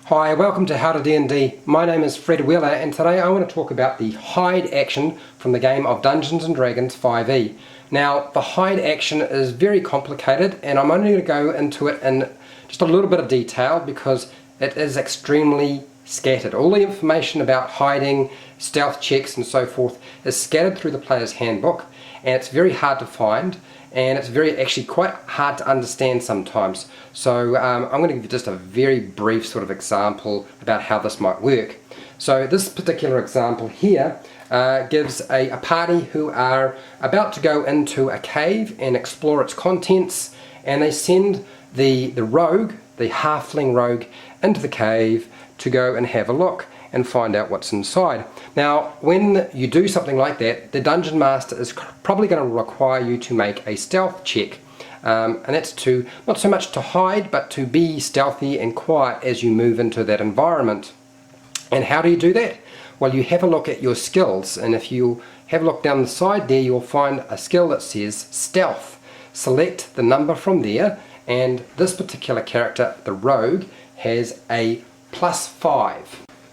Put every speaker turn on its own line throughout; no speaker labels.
Hi, welcome to HowtoDandD. My name is Fred Wheeler and today I want to talk about the hide action from the game of Dungeons & Dragons 5e. Now, the hide action is very complicated and I'm only going to go into it in just a little bit of detail because it is extremely scattered. All the information about hiding, stealth checks and so forth is scattered through the player's handbook, and it's very hard to find, and it's actually quite hard to understand sometimes. So I'm going to give you just a very brief sort of example about how this might work. So this particular example here gives a party who are about to go into a cave and explore its contents, and they send the rogue, the halfling rogue, into the cave to go and have a look and find out what's inside. Now, when you do something like that, the Dungeon Master is probably going to require you to make a stealth check. And that's to, not so much to hide, but to be stealthy and quiet as you move into that environment. And how do you do that? Well, you have a look at your skills, and if you have a look down the side there, you'll find a skill that says Stealth. Select the number from there, and this particular character, the rogue, has a +5.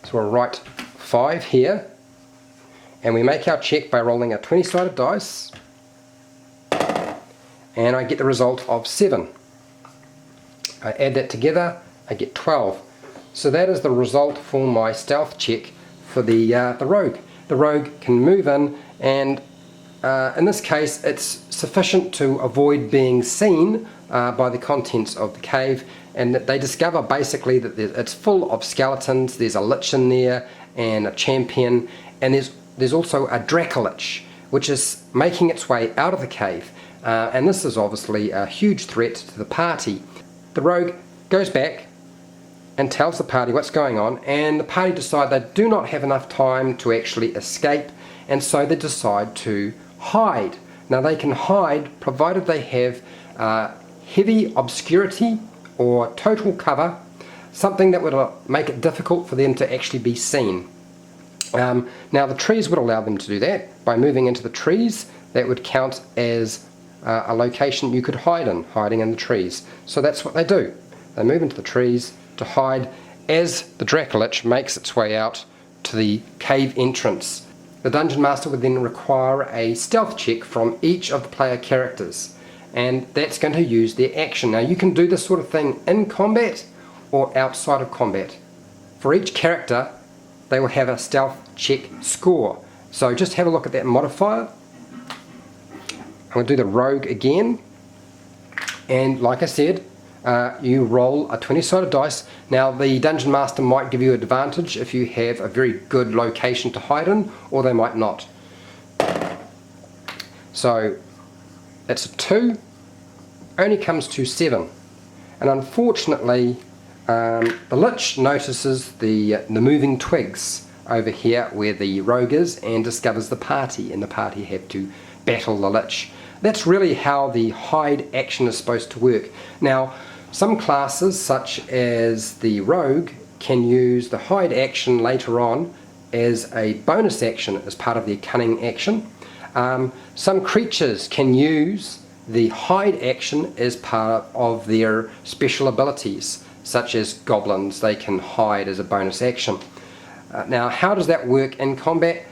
So we'll write 5 here, and we make our check by rolling a 20-sided dice, and I get the result of 7. I add that together, I get 12. So that is the result for my stealth check for the rogue. The rogue can move in, and in this case it's sufficient to avoid being seen by the contents of the cave, and that they discover basically that it's full of skeletons. There's a lich in there and a champion, and there's also a dracolich which is making its way out of the cave, and this is obviously a huge threat to the party. The rogue goes back and tells the party what's going on, and the party decide they do not have enough time to actually escape, and so they decide to hide. Now, they can hide provided they have heavy obscurity or total cover, something that would make it difficult for them to actually be seen. Now, the trees would allow them to do that. By moving into the trees, that would count as a location you could hide in, hiding in the trees. So that's what they do. They move into the trees to hide as the dracolich makes its way out to the cave entrance. The Dungeon Master would then require a stealth check from each of the player characters, and that's going to use their action. Now, you can do this sort of thing in combat or outside of combat. For each character, they will have a stealth check score. So just have a look at that modifier. I'm going to do the rogue again, and like I said, you roll a 20-sided dice. Now, the Dungeon Master might give you advantage if you have a very good location to hide in, or they might not. So that's a 2, only comes to 7, and unfortunately the lich notices the moving twigs over here where the rogue is, and discovers the party, and the party have to battle the lich. That's really how the hide action is supposed to work. Now, some classes, such as the rogue, can use the hide action later on as a bonus action as part of their cunning action. Some creatures can use the hide action as part of their special abilities, such as goblins. They can hide as a bonus action. Now, how does that work in combat?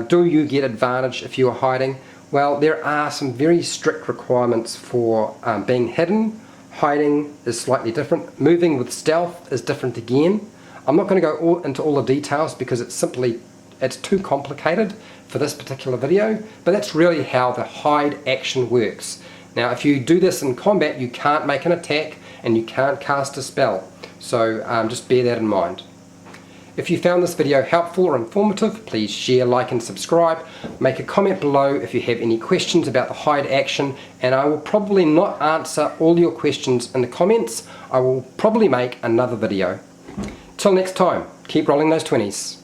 Do you get advantage if you are hiding? Well, there are some very strict requirements for being hidden. Hiding is slightly different. Moving with stealth is different again. I'm not going to go into all the details because it's too complicated for this particular video, but that's really how the hide action works. Now, if you do this in combat, you can't make an attack and you can't cast a spell, so just bear that in mind. If you found this video helpful or informative, please share, like and subscribe. Make a comment below if you have any questions about the hide action, and I will probably not answer all your questions in the comments. I will probably make another video. Till next time, keep rolling those 20s.